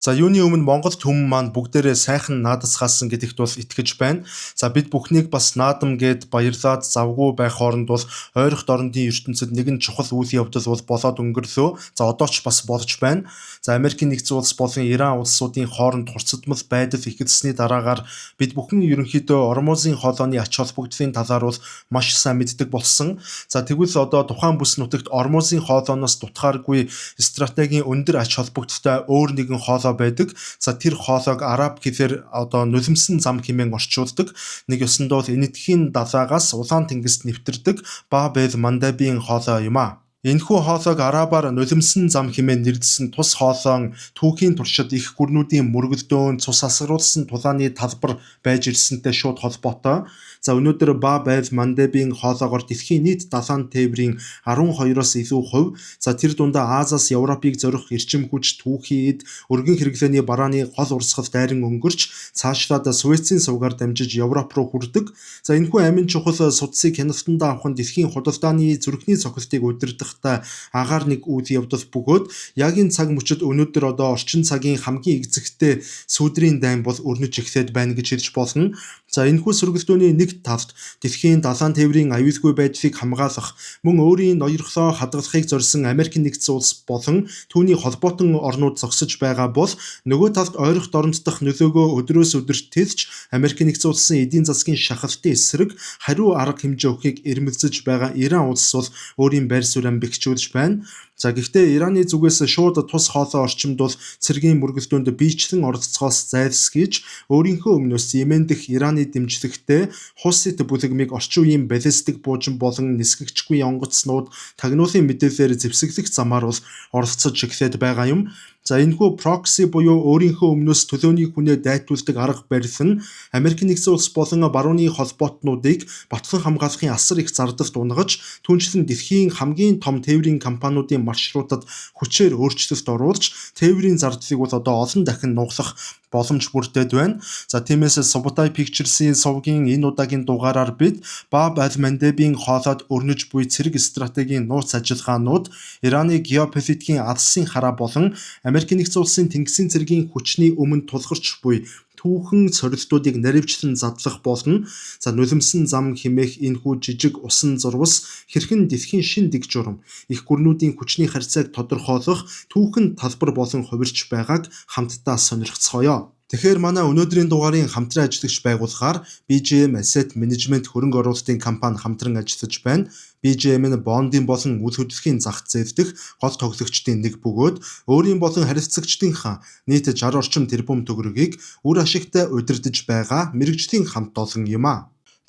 За юуны өмнө Монгол түмэн маань бүгдээрээ сайхан наадасгаасан гэдэгт бол итгэж байна. За бид бүхнийг бас наадам гэд баярлаад завгүй байх хооронд бол ойрох дорндын ертөнцид нэгэн чухал үйл явдал бол болоод өнгөрлөө. За одоо ч бас болж байна. За Америкийн нэгдсэн улс болон Иран улсуудын хооронд хурцдмал байдал ихэлсэний дараагаар бид бүхэн ерөнхийдөө Ормозын хоолойны ач холбогдлын талаар бол маш сайн мэддэг болсон. За тэгвэл одоо тухайн бүс нутагт Ормозын хоолойноос дутхааргүй стратегийн өндөр ач холбогдолтой өөр нэгэн хоолой байдаг. За тэр хоолойг араб хэлээр одоо нулимсэн зам хэмээн орчуулдаг. Нэг ёсондоо энэтхийн далаагаас улаан тэнгист нэвтэрдэг Баб эль-Мандебийн хоолой юм а. Энэхүү хоолойг арабаар нулимсэн зам хэмээн нэрлэсэн тус хоолойн түүхийн туршид их гүрнүүдийн мөргөлдөөн цус асгаруулсан тулааны талбар байж ирсэнтэй шууд холбоотой. За өнөөдөр Баб эль-Мандебийн хоолойгоор дэлхийн нийт далайн тээврийн 12-оос илүү хувь. За тэр дундаа Азиас Европыг зорих эрчим хүч түүхийд өргөн хэрэглээний барааны гол урсгал дайран өнгөрч цаашлаад Суэцийн сувгаар дамжиж Европ руу хүрдэг. За энэхүү амин чухал судсыг хяналтандаа авах нь дэлхийн худалдааны зүрхний цогцлтыг удирдахдаа агаар нэг үйл явдал бөгөөд яг энэ цаг мөчид өнөөдөр одоо орчин цагийн хамгийн эгзэгтэй сүүдрийн дайн бол өрнөж эхлээд байна гэж хэлж болно. За энэхүү сөргөлтөөний нэг талд дэлхийн далайн тээврийн аюулгүй байдлыг хамгаалах мөн өөрийн ноёрхлоо хадгалахыг зорьсон Америкийн нэгдсэн улс болон түүний холбоотон орнууд зогсож байгаа бол нөгөө талд ойрох дорнод дахь нөлөөгөө өдрөөс өдөрт тэлж Америкийн нэгдсэн улсын эдийн засгийн шахалтын эсрэг хариу арга хэмжээ өгөхийг эрмэлзэж байгаа Иран улс бол өөрийн байр суурь бэхжүүлж байна. За гэхдээ Ираны зүгээс шууд тус хоолой орчимд бол цэргийн мөргөлдөөнд биечлэн оролцохоос зайлсхийж өөрийнхөө өмнөөс Йемен дэх Ираны дэмжлэгтэй Хусит бүлэгмийг орчин үеийн баллистик буужин болон нисгэгчгүй онгоцнууд тагнуулын мэдээлэлээр зэвсэглэх замаар бол оролцож эхлээд байгаа юм. За энэхүү прокси буюу өөрийнхөө өмнөөс төлөөний хүнээ дайтуулдаг арга барил нь Америкийн нэгдсэн улс болон барууны холбоотнуудыг батлан хамгаалахын асар их зардалд унгаж түүнчлэн дэлхийн хамгийн том тээврийн компаниудын маршрутад хүчээр өөрчлөлт оруулж тээврийн зардлыг бол одоо олон дахин нуглах боломж бүрдээд байна. За тиймээс Subotai Pictures-ийн сувгийн энэ удаагийн дугаараар бид Баб эль-Мандебийн хоолойд өрнөж буй цэрэг стратегийн нууц ажиллагаанууд, Ираны геополитикийн алсын хараа болон Америкийн нэгдсэн улсын тэнгисийн цэргийн хүчний өмнө тулгарч буй түүхэн сорилтуудыг наривчлан задлах болно. За нулимсэн зам хэмээх энэхүү жижиг усан зурвас хэрхэн дэлхийн шин дэг журам их гүрнүүдийн хүчний харьцааг тодорхойлох түүхэн талбар болон хувирч байгааг хамтдаа сонирхцгоё. Тэгэхээр манай өнөөдрийн дугаарын хамтран ажиллагч байгууллагаар BGM Asset Management хөрөнгө оруулалтын компани хамтран ажиллаж байна. BGM нь бондын болон үйл хөдлөлийн зах зээл дэх гол тоглогчдын нэг бөгөөд өөрийн болон харилцагчдынхаа нийт 60 орчим тэрбум төгрөгийг үр ашигтай удирдах байгаа мэрэгжлийн хамт олон юм а.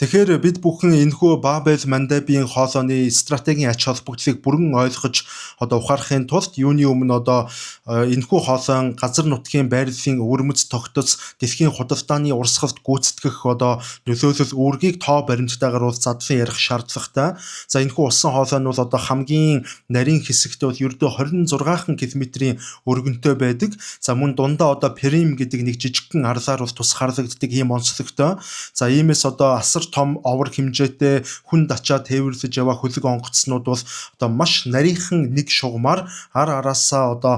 Тэгэхээр бид бүхэн энэхүү Баб эль-Мандебийн хоолойны стратегийн ач холбогдлыг бүрэн ойлгож одоо ухаарахын тулд юуны өмнө одоо энэхүү хоолойн газар нутгийн байрлалын өвөрмөц тогтоц дэлхийн худалдааны урсгалд гүйцэтгэх одоо нөлөөлөл үүргийг тоо баримттайгаар бол задлан ярих шаардлагатай. За энэхүү усан хоолой нь бол одоо хамгийн нарийн хэсэгтээ бол ердөө 26 км-ийн өргөнтэй байдаг. За мөн дундаа одоо Перим гэдэг нэг жижигхэн арлаар бол тусгаарлагддаг ийм онцлогтой. За иймээс одоо асар том овор хэмжээтэй хүнд ачаа тээвэрлэж яваа хөлөг онгоцнууд бол одоо маш нарийнхан нэг шугамар ар араасаа одоо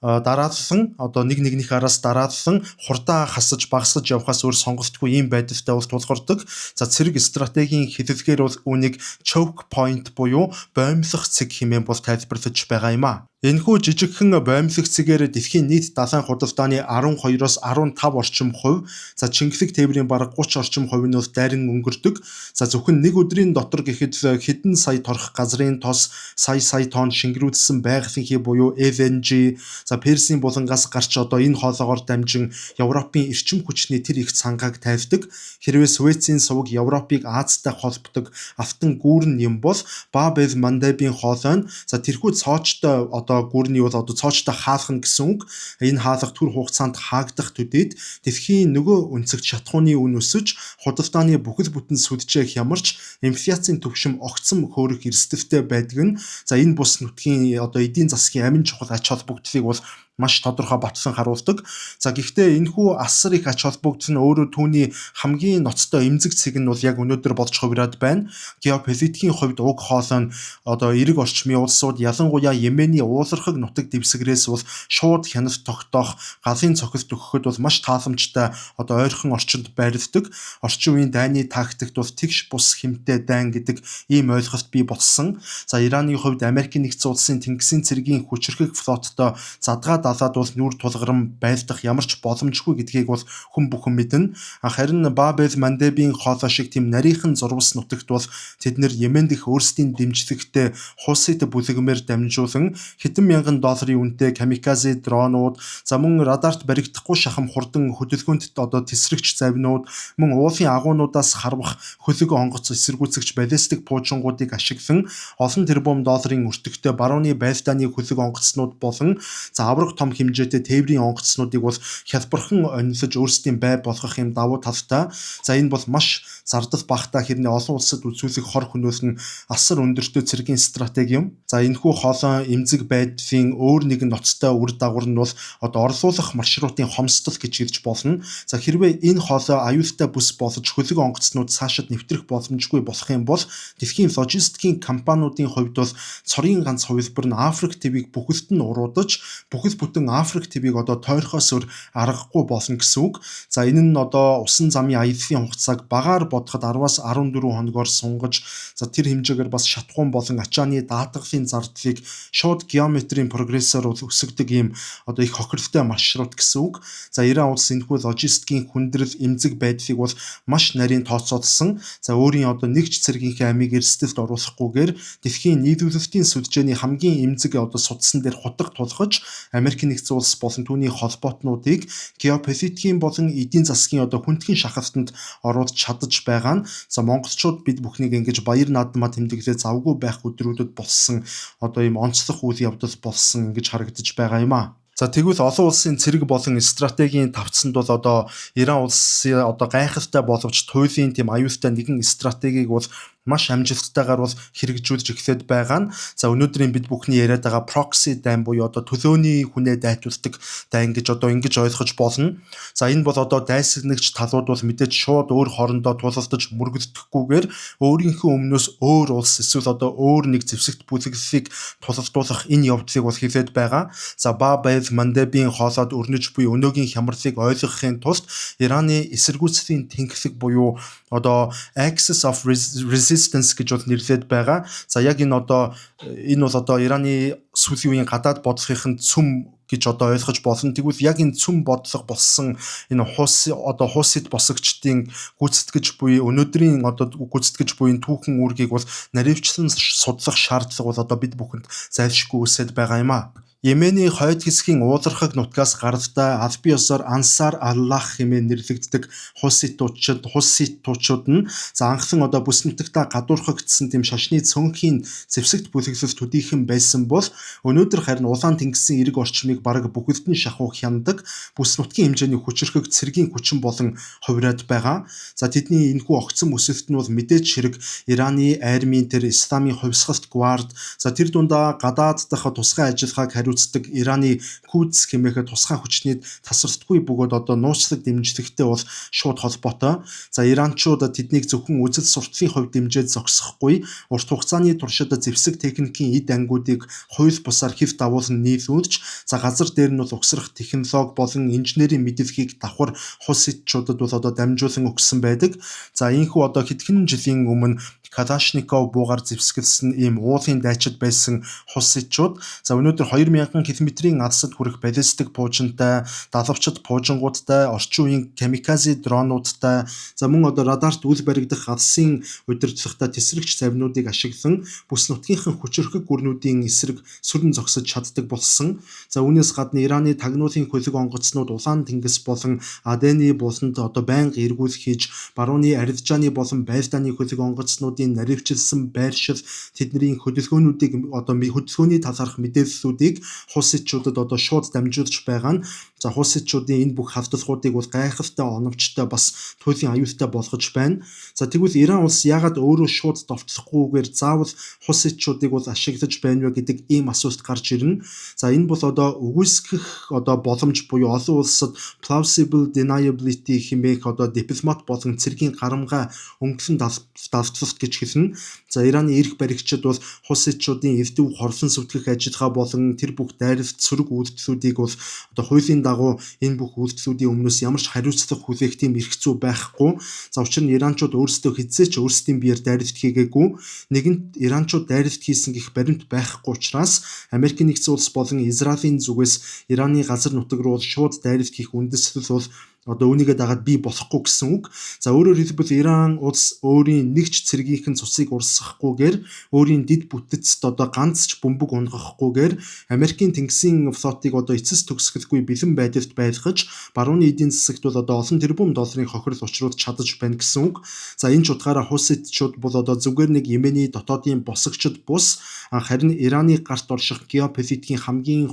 дараалсан одоо нэг араас дараалсан хурдаа хасаж багасгаж явахаас өөр сонголтгүй ийм байдалтай бол тулгардаг. За цэрэг стратегийн хэлэлгээр бол үүнийг choke point буюу боомлох цэг хэмээн бол тайлбарлаж байгаа юм а. Энэхүү жижигхэн боомлох цэгээр дэлхийн нийт далайн худалдааны 12-оос 15 орчим хувь, за Чингисэг тээврийн бараг 30 орчим хувь нь бол дайран өнгөрдөг. За зөвхөн нэг өдрийн дотор гэхэд хэдэн сая торох газрын тос, сая тонн шингэрүүлсэн байгалийн буюу LNG, за Персийн булангаас гарч одоо энэ хоолойгоор дамжин Европын эрчим хүчний тэр их цангааг тайлдаг. Хэрвээ Суэцийн сувг Европыг Азтай холбодог автан гүүрэн юм бол Баб эль-Мандебийн хоолой нь за тэрхүү цоочтой одоо гүрний бол одоо цоочтой хаалх нь гэсэн үг. Энэ хаалга түр хугацаанд хаагдах төдийд дэлхийн нөгөө өнцөгт шатхууны үн өсөж худалдааны бүхэл бүтэн сүлжээ хямарч инфляцийн түвшин огцом хөөрөх эрсдэлтэй байдаг нь за энэ бус нутгийн одоо эдийн засгийн амин чухал ач холбогдлыг бол маш тодорхой батлан харуулдаг. За гэхдээ энэхүү асар их ач холбогдол нь өөрөө түүний хамгийн ноцтой эмзэг цэг нь бол яг өнөөдөр болж хувираад байна. Геополитикийн хувьд уг хоолой нь одоо эрэг орчмын улсууд ялангуяа Йемений уулархаг нутаг дэвсгэрээс бол шууд хяналт тогтоох, галын цохилт өгөхөд бол маш тааламжтай одоо ойрхон орчинд байрладаг. Орчин үеийн дайны тактикт бол тэгш бус хэмтэй дайн гэдэг ийм ойлголт бий болсон. За Ираны хувьд Америкийн нэгдсэн улсын Тэнгисийн цэргийн хүчирхэг флоттой задгаа далаад бол нүр тулгаран байлдах ямар ч боломжгүй гэдгийг бол хүн бүхэн мэднэ. Харин Баб эль-Мандебийн хоолой шиг тийм нарийнхан зурвас нутагт бол тэд нэр Йемен дэх өөрсдийн дэмжлэгтэй Хусит бүлэгмээр дамжуулан хэдэн мянган долларын үнэтэй камиказе дронууд, за мөн радарт баригдахгүй шахам хурдан хөдөлгөөнт одоо тесрэгч завинууд, мөн уулын агуунуудаас харвах хөлөг онгоц эсэргүүцэгч баллистик пуужингуудыг ашиглан олон тэрбум долларын өртөгтэй барууны байлдааны хөлөг онгоцнууд болон за авраг том хэмжээтэй тээврийн онгоцнуудыг бол хялбархан онилж өөрсдийн бай болгох юм давуу талтай. За энэ бол маш зардал багтаа хэрнээ олон улсад үзүүлэх хор хөнөөлн асар өндөртэй цэргийн стратеги юм. За энэхүү хоолой эмзэг байдлын өөр нэгэн ноцтой үр дагавар нь бол одоо орлуулах маршрутын хомсдол гэж хэлж болно. За хэрвээ энэ хоолой аюултай бүс болж хөлөг онгоцнууд цаашид нэвтрэх боломжгүй болох юм бол дэлхийн логистикийн компаниудын хувьд бол цорын ганц хувилбар нь Африк твийг бүхэлд нь уруудаж бүхэл бүтэн Африк твийг одоо тойрхоос өөр аргахгүй болно гэсэн үг. За энэ нь одоо усан замын аяллаа хугацааг багаар бодоход 10-аас 14 хоногоор сунгаж, за тэр хэмжээгээр бас шатхуун болон ачааны даатгалын зардлыг шууд геометрийн прогрессор өсгдөг ийм одоо их хохиролтой маршрут гэсэн үг. За Иран улс энэхүү логистикийн хүндрэл эмзэг байдлыг бол маш нарийн тооцоолсон. За өөрийн одоо нэгж цэргийнхээ амийг эрсдэлд оруулахгүйгээр дэлхийн нийлүүлэлтийн сүлжээний хамгийн эмзэг одоо судсан дээр хутга тулгаж Америкийн нэгдсэн улс болон түүний холбоотнуудыг геополитикийн болон эдийн засгийн одоо хүндхэн шахалтанд оруулж чадаж байгаа нь за монголчууд бид бүхнийг ингэж баяр наадмаа тэмдэглээ завгүй байх өдрүүдэд болсон одоо ийм онцлог үйл явдал болсон ингэж харагдаж байгаа юм аа. За тэгвэл олон улсын цэрэг болон стратегийн тавцсанд бол одоо Иран улсын одоо гайхалтай боловч туйлын тийм аюултай нэгэн стратегийг бол маш амжилттайгаар бол хэрэгжүүлж эхлээд байгаа нь. За өнөөдрийн бид бүхний яриад байгаа proxy дайн буюу одоо төлөөний хүнээ дайтуулдаг дайн гэж одоо ингэж ойлгож болно. За энэ бол одоо дайсагнагч талууд бол мэдээж шууд өөр хоорондоо тулалдаж мөргөлдөхгүйгээр өөрийнхөө өмнөөс өөр улс эсвэл одоо өөр нэг зэвсэгт бүлэглэлийг тулалдуулах энэ явдлыг бол хийлээд байгаа. За Баб эль-Мандебийн хоолойд өрнөж буй өнөөгийн хямралыг ойлгохын тулд Ираны эсэргүүцлийн тэнхлэг буюу одоо Axis of Resistance гэж бол нэрлээд байгаа. За яг энэ бол одоо Ираны сүүлийн үеийн гадаад бодлогын цөм гэж одоо ойлгож болно. Тэгвэл яг энэ цөм бодлого болсон энэ Хусит босогчдын гүйцэтгэж буй өнөөдрийн одоо гүйцэтгэж буй түүхэн үүргийг бол наривчлан судлах шаардлага бол одоо бид бүхэнд зайлшгүй үсэд байгаа юм аа. Йемений хойд хэсгийн уулархаг нутгаас гаралтай албан ёсоор Ансар Аллах хэмээн нэрлэгддэг хуситууд нь за анхлан одоо бүс нутагтаа гадуурхагдсан тийм шашны цөөнхийн зэвсэгт бүлэглэл төдийхөн байсан бол өнөөдөр харин улаан тэнгисийн эрэг орчмыг бараг бүхэлд нь шахуух хяндаг бүс нутгийн хэмжээний хүчирхэг цэргийн хүчин болон хувираад байгаа. За тэдний энэхүү огцон өсөлт нь бол мэдээж хэрэг Ираны армийн тэр исламын хувьсгалт гвард за тэр дундаа гадаад дахь тусгай ажиллагааг хариуцдаг Ираны Кудс хэмээх тусгай хүчний тасралтгүй бөгөөд одоо нууцлаг дэмжлэгтэй бол шууд холбоотой. За Иранчууд тэднийг зөвхөн үзэл сурталын хувьд дэмжиж зогсохгүй урт хугацааны туршид зэвсэг техникийн эд ангиудыг хууль бусаар хэв дагуулan нийлүүлж за газар дээр нь бол угсрах технологи болон инженерийн мэдлэгийг давхар хуситчуудад бол одоо дамжуулан өгсөн байдаг. За ийхүү одоо хэдхэн жилийн өмнө Калашников буугаар зэвсгэлсэн ийм уулын дайчид байсан хуситчууд за өнөөдөр 2000 км-ийн алсад хүрэх баллистик пуужинтай, далавчид пуужингуудтай, орчин үеийн камиказе дронуудтай, за мөн одоо радарт үл баригдах алсын удирдлагатай тесрэгч завинуудыг ашиглан бүс нутгийнхын хүчирхэг гүрнүүдийн эсрэг сүрэн зогсож чаддаг болсон. За үүнээс гадна Ираны тагнуулын хөлөг онгоцнууд улаан тэнгис болон Адени буланд одоо байнга эргүүл хийж барууны Арилжааны болон Байлдааны хөлөг онгоцнууд байгууллагуудын наривчилсан байршил, тэдний хөдөлгөөнүүдийг хөдөлгөөний талаарх мэдээллүүдийг хусидчуудад шууд дамжуулж байгаа нь хусидчуудын энэ бүх хавталгуудыг бол гайхалтай оновчтой бас туйлын аюултай болгож байна. За тэгвэл Иран улс яагаад өөрөө шууд довтлохгүйгээр заавал хусидчуудыг бол ашиглаж байна вэ гэдэг ийм асуулт гарч ирнэ. За энэ бол үгүйсгэх боломж буюу олон улсад plausible deniability хэмээх дипломат болон цэргийн гарамгай өнгөлөн давталт гэж хэлнэ. За Ираны эрх баригчид бол хусидчуудын эрдэв хорлон сүтгэх ажиллагаа болон тэр бүх дайралт сөрөг үйлдэлүүдийг бол хуулийн дагуу энэ бүх үйлдэлүүдийн өмнөөс ямар ч хариуцлага хүлээх тийм эрх зүй байхгүй. За учир нь иранчууд өөрсдөө хизээч өөрсдийн биеэр дайралт хийгээгүй. Нэгэнт иранчууд дайралт хийсэн гэх баримт байхгүй учраас Америкийн нэгдсэн улс болон Израилийн зүгээс Ираны газар нутаг руу шууд дайралт хийх үндэслэл бол үүнийгээ дагаад бий болохгүй гэсэн үг. За өөрөөр хэлбэл Иран улс өөрийн нэг ч цэргийнхэн цусыг урсгахгүйгээр өөрийн дид бүтэцт ганц ч бөмбөг унгахгүйгээр Америкийн тэнгисийн флотыг эцэс төгсгөлгүй бэлэн байдалд байлгаж барууны эдийн засагт бол олон тэрбум долларын хохирол учруулж чадаж байна гэсэн үг. За энэ ч утгаараа хусидчууд бол зүгээр нэг Йемений дотоодын босгочд бус харин Ираны гарт орших геополитикийн хамгийн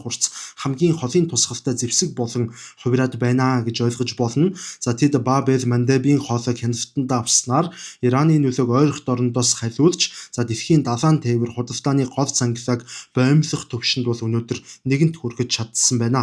холын тусгалтай зэвсэг болон хувираад байна гэж ойлгож болно. За тэд Баб эль-Мандебийн хоолойг хяналтанд авснаар Ираны нөлөөг ойрох дорндоос халиулж дэлхийн далайн тээвэр худалдааны гол цангилааг боомлох төвшөнд бол өнөөдөр нэгэнт хүрэхэд чадсан байна.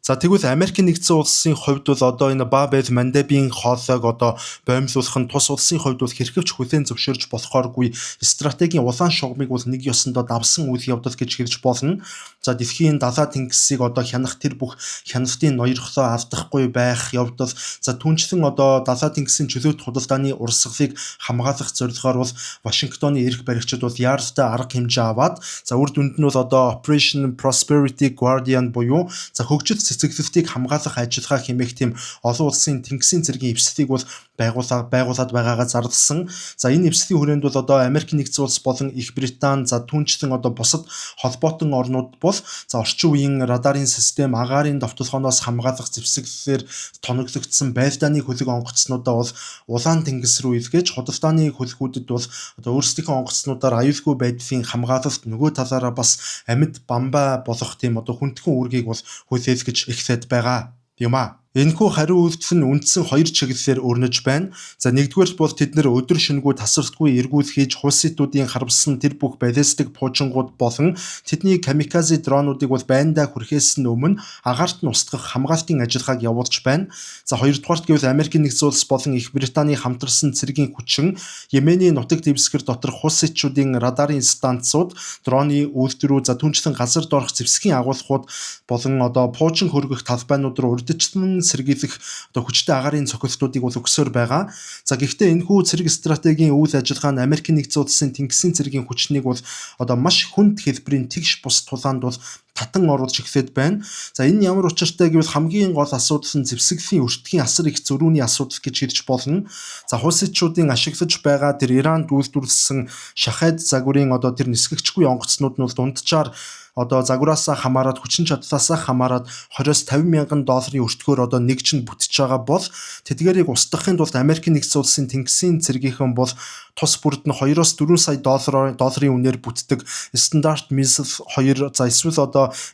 За тэгвэл Америкийн нэгдсэн улсын хувьд бол энэ Баб эль-Мандебийн хоолойг боомлуулах нь тус улсын хувьд бол хэрхэвч хүлээн зөвшөөрж болохооргүй стратегийн улаан шугамыг бол нэг ёсондоо давсан үйл явдал гэж хэлж болно. За дэлхийн далай тэнгисийг хянах тэр бүх хяналтын ноёрхлоо алдахгүй байх явдал түүнчлэн далай тэнгисийн чөлөөт худалдааны урсгалыг хамгаалах зорилгоор бол Вашингтоны эрх баригчид бол яаралтай арга хэмжээ аваад үр дүнд нь бол Operation Prosperity Guardian буюу хөгжил цэцэглэлтийг хамгаалах ажиллагаа хэмээх тийм олон улсын тэнгисийн цэргийн эвслийг бол байгуулад байгаагаа зарласан. За энэ эвслийн хүрээнд бол Америкийн нэгдсэн улс болон Их Британи түүнчлэн бусад холбоотон орнууд бол орчин үеийн радарын систем, агаарын довтлохоноос хамгаалах зэвсэглэлээр тоноглогдсон байлдааны хөлөг онгоцнуудаа бол улаан тэнгис рүү илгээж худалдааны хөлгүүдэд бол өөрсдийнхөө онгоцнуудаар аюулгүй байдлын хамгаалалт нөгөө талаараа бас амьд бамбай болох тийм хүндхэн үүргийг бол хүлээх гэж эхлээд байгаа юм аа. Энэхүү хариу үйлдэл нь үндсэн хоёр чиглэлээр өрнөж байна. За нэгдүгээрт бол тэд нэр өдөр шөнөгүй тасралтгүй эргүүл хийж хусидуудын харвсан тэр бүх баллистик пуужингууд болон тэдний камиказе дронуудыг бол байндаа хүрхээс нь өмнө агаарт нь устгах хамгаалтын ажиллагааг явуулж байна. За хоёрдугаарт гэвэл Америкийн нэгдсэн улс болон Их Британи хамтарсан цэргийн хүчин Йемений нутаг дэвсгэр доторх хусидчуудын радарын станцууд, дроны үйлдвэрүүд, түүнчлэн газар доорх зэвсгийн агуулгууд болон пуужин хөргөх талбайнууд руу урьдчилан сэргийлэх хүчтэй агаарын цохилтуудыг бол өгсөөр байгаа. За гэхдээ энэхүү цэрэг стратегийн үйл ажиллагаа нь Америкийн нэгдсэн улсын тэнгисийн цэргийн хүчнийг бол маш хүнд хэлбэрийн тэгш бус тулаанд бол татан оруулж эхлээд байна. За энэ ямар учиртай гэвэл хамгийн гол асуудал нь зэвсэглийн өртгийн асар их зөрүүний асуудал гэж хэлж болно. За хусидчуудын ашиглаж байгаа тэр Иранд үйлдвэрлэсэн шахаад загварын тэр нисгэгчгүй онгоцнууд нь бол дунджаар загвараасаа хамаарат хүчин чадлаасаа хамаарат 20-50 мянган долларын өртгөөр нэгж нь бүтэж байгаа бол тэдгээрийг устгахын тулд Америкийн нэгдсэн улсын тэнгисийн цэргийнхэн бол тус бүрд нь 2-4 сая долларын үнээр бүтдэг стандарт мissile 2 эсвэл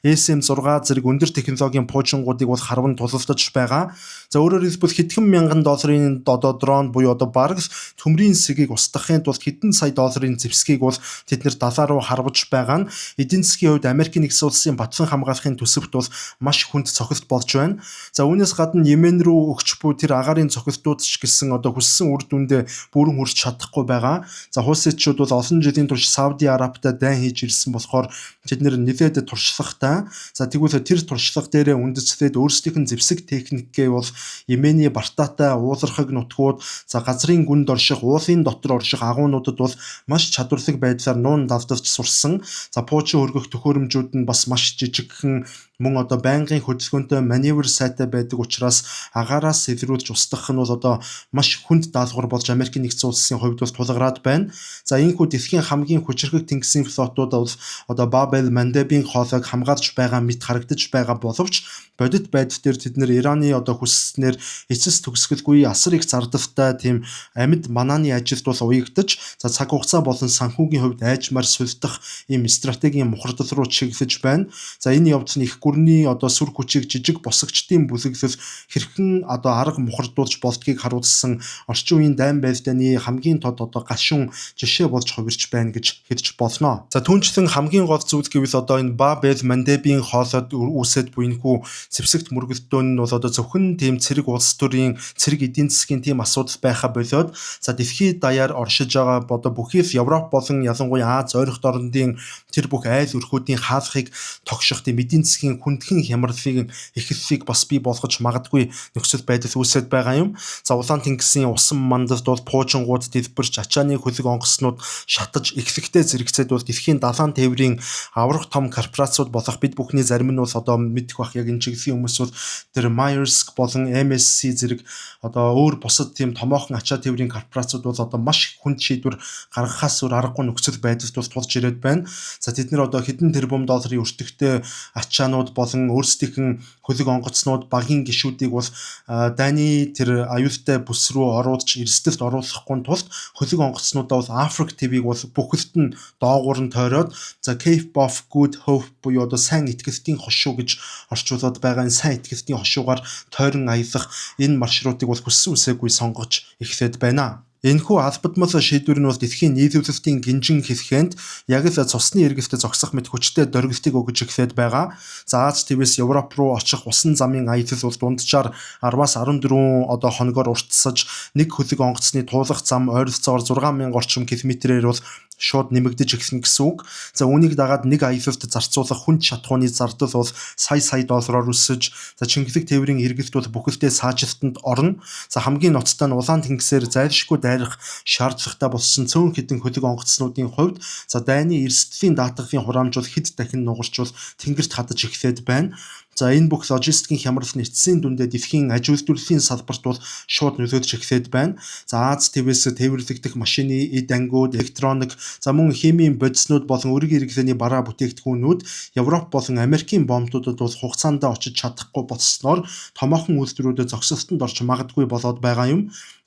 SM-6 зэрэг өндөр технологийн пуужингуудыг бол харван тулалдаж байгаа. За өөрөөр хэлбэл хэдхэн мянган долларын дрон буюу бараг төмрийн сэгийг устгахын тулд хэдэн сая долларын зэвсгийг бол тэд нэр далаа руу харваж байгаа нь эдийн засгийн хувьд Америкийн нэгдсэн улсын батлан хамгаалахын төсөвт бол маш хүнд цохилт болж байна. За үүнээс гадна Йемен рүү өгч буй тэр агаарын цохилтууд ч гэсэн хүссэн үр дүндээ бүрэн хүрч чадахгүй байгаа. За хусидчууд бол олон жилийн турш Сауди Арабтай дайн хийж ирсэн болохоор тэд нэр нэлээд туршлагатай. За тэгвэл тэр туршлага дээрээ үндэслээд өөрсдийнх нь зэвсэг техникээ бол Йемений бартаатай уулархаг нутгууд, газрын гүнд орших, уулын дотор орших агуунуудад бол маш чадварлаг байдлаар нуун давталж сурсан. За пуужин хөргөх төхөөрөмжүүд нь бас маш жижигхэн мөн байнгын хөдөлгөөнтэй маневр сайтай байдаг учраас агаараас илрүүлж устгах нь бол маш хүнд даалгавар болж Америкийн нэгдсэн улсын хувьд бол тулгараад байна. За энэхүү дэлхийн хамгийн хүчирхэг тэнгисийн флотууд бол одоо Баб эль-Мандебийн хоолойг хамгаалж байгаа мэт харагдаж байгаа боловч бодит байдал дээр тэд нэр Ираны одоо хүсснээр эцэс төгсгөлгүй асар их зардалтай тийм амьд манааны ажилд бол уягдаж цаг хугацаа болон санхүүгийн хувьд айжмаар сулдах ийм стратегийн мухардал руу чиглэж байна. За энэ явдал нь их гүрний одоо сүр хүчийг жижиг босгочдын бүлэглэл хэрхэн одоо арга мухардуулж болдгийг харуулсан орчин үеийн дайн байлдааны хамгийн тод одоо гашуун жишээ болж хувирч байна гэж хэлж болно. За түүнчлэн хамгийн гол зүйл гэвэл одоо энэ Баб эль-Мандебийн хоолойд үүсэт буйнхүү зэвсэгт мөргөлдөөн нь бол одоо зөвхөн тийм цэрэг улс төрийн цэрэг эдийн засгийн тийм асуудал байха болоод за дэлхийд даяар оршиж байгаа одоо бүхийс Европ болон ялангуяа Аз ойролт орнуудын тэр бүх айл өрхүүдийн хаалхыг тогших тийм эдийн засгийн хүндхэн хямралыг эхлэлийг бас бий болгож магадгүй нөхцөл байдал үүсэж байгаа юм. За улаан тэнгисийн усан мандалд бол пуужингууд дэлбэрч ачааны хөлөг онгоцнууд шатаж эхлэхдээ зэрэгцээд бол дэлхийн далайн тээврийн аврах том корпорациуд болох бид бүхний зарим нь бол одоо мэдэх бах яг энэ чиглэлийн хүмүүс бол тэр Maersk болон MSC зэрэг одоо өөр бусад тийм томоохон ачаа тээврийн корпорациуд бол одоо маш хүнд шийдвэр гаргахаас өөр аргагүй нөхцөл байдалд бол тулж ирээд байна. За тэд нэр одоо хэдэн тэрбум долларын өртөгтэй ачаанууд болон өөрсдийнх хөлөг онгоцнууд багийн гишүүдийг бол дайны тэр аюултай бүс рүү оруулж эрсдэлд оруулахгүй тулд хөлөг онгоцнуудаа бол Африк ТV-г бол бүхэлд нь доогуур нь тойроод за Cape of Good Hope буюу одоо сайн итгэлтийн хошуу гэж орчуулад байгаа энэ сайн итгэлтийн хошуугаар тойрон аялах энэ маршрутыг бол хүссэн үсээгүй сонгож эхлээд байна. Энэхүү албадмал шийдвэр нь бол дэлхийн нийлүүлэлтийн гинжин хэлхэнд яг л цусны эргэлтэд зогсох мэт хүчтэй дөргөлтийг өгж эхлээд байгаа. За Аз твээс Европ руу очих усан замын аялал бол дунджаар 10-аас 14 одоо хоногоор уртсаж нэг хөлөг онгоцны туулах зам ойролцоогоор 6000 орчим километрээр бол шууд нэмэгдэж эхэлнэ гэсэн үг. За үүнийг дагаад нэг аялалд зарцуулах хүнд шатхууны зардал бол сая доллараар өсөж за Чингэлэг тээврийн эргэлт бол бүхэлдээ саажилтанд орно. За хамгийн ноцтой нь улаан тэнгисээр зайлшгүй дайрах шаардлагатай болсон цөөн хэдэн хөлөг онгоцнуудын хувьд за дайны эрсдлийн даатгахын хураамж бол хэд дахин нугарчвал тэнгэрт хадаж эхлээд байна. За энэ бүх логистикийн хямрал нь эцсийн дүндээ дэлхийн аж үйлдвэрлэлийн салбарт бол шууд нөлөөлж эхлээд байна. За Аз твээс тээвэрлэгдэх машины, эд ангиуд, электроник, за мөн химийн бодиснууд болон өргөн хэрэглээний бараа бүтээгдэхүүнүүд Европ болон Америкийн бомбуудад бол хугацаанд очиж чадахгүй болсноор томоохон үйлдвэрүүдэд зогсолтод орж магадгүй болоод байгаа юм.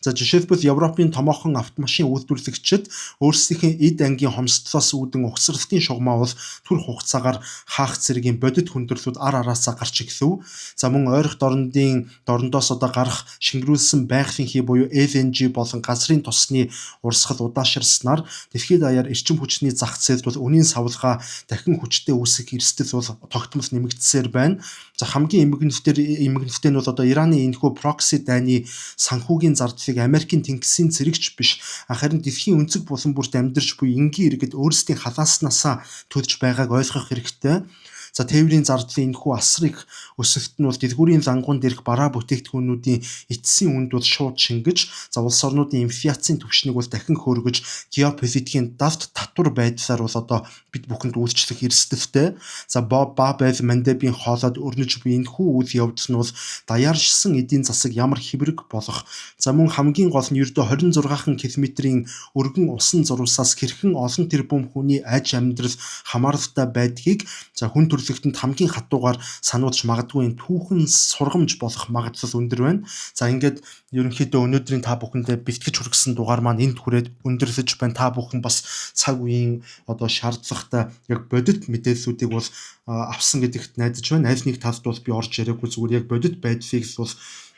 За жишээлбэл Европын томоохон автомашин үйлдвэрлэгчид өөрсдийнхээ эд ангийн хомсдлоос үүдэн угсралтын шугамаа бол түр хугацаагаар хаах зэргийн бодит хүндрэлүүд ар араасаа гарч ирэв. За мөн ойролт дорндоос одоо гарах шингэрүүлсэн байгалийн хий буюу LNG болон газрын тосны урсгал удаашрснаар дэлхийд даяар эрчим хүчний зах зээлд бол үнийн савлгаа дахин хүчтэй үүсэх эрсдэл бол тогтмол нэмэгдсээр байна. За хамгийн эмгэнэлтэй нь бол одоо Ираны энэхүү прокси дайны санхүүгийн зардлыг Америкийн тэнгисийн цэрэгч биш харин дэлхийн өнцөг булан бүрт амьдарч буй энгийн иргэд өөрсдийн халааснасаа төлж байгааг ойлгох хэрэгтэй. За тээврийн зардлын энэхүү асар их өсөлт нь бол дэлгүүрийн лангуун дээрх бараа бүтээгдэхүүнүүдийн эцсийн үнд бол шууд шингэж за улс орнуудын инфляцийн түвшнийг бол дахин хөөргөж геополитикийн давт татвар байдлаар бол одоо бид бүхэнд үйлчлэх эрсдэлтэй. За Баб эль-Мандебийн хоолойд өрнөж буй энэхүү үйл явдал нь бол даяаршсан эдийн засаг ямар хэврэг болох за мөн хамгийн гол нь ердөө 26 км-ийн өргөн усан зурвасаас хэрхэн олон тэрбум хүний аж амьдрал хамааралтай байдгийг за хүн төрлөختөнд хамгийн хатуугаар сануулж магадгүй энэ түүхэн сургамж болох магадлал өндөр байна. За ингээд ерөнхийдөө өнөөдрийн та бүхэндээ бэлтгэж хүргэсэн дугаар маань энд хүрээд өндөрлөж байна. Та бүхэн бас цаг үеийн одоо шаардлагатай яг бодит мэдээллүүдийг бол авсан гэдэгт найдаж байна. Аль нэг талд бол би орж яриаггүй зүгээр яг бодит байдлыг бол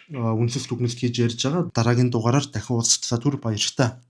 үнэлэлт дүгнэлт хийж ярьж байгаа. Дараагийн дугаараар дахин уулзтлаа түр баяртай.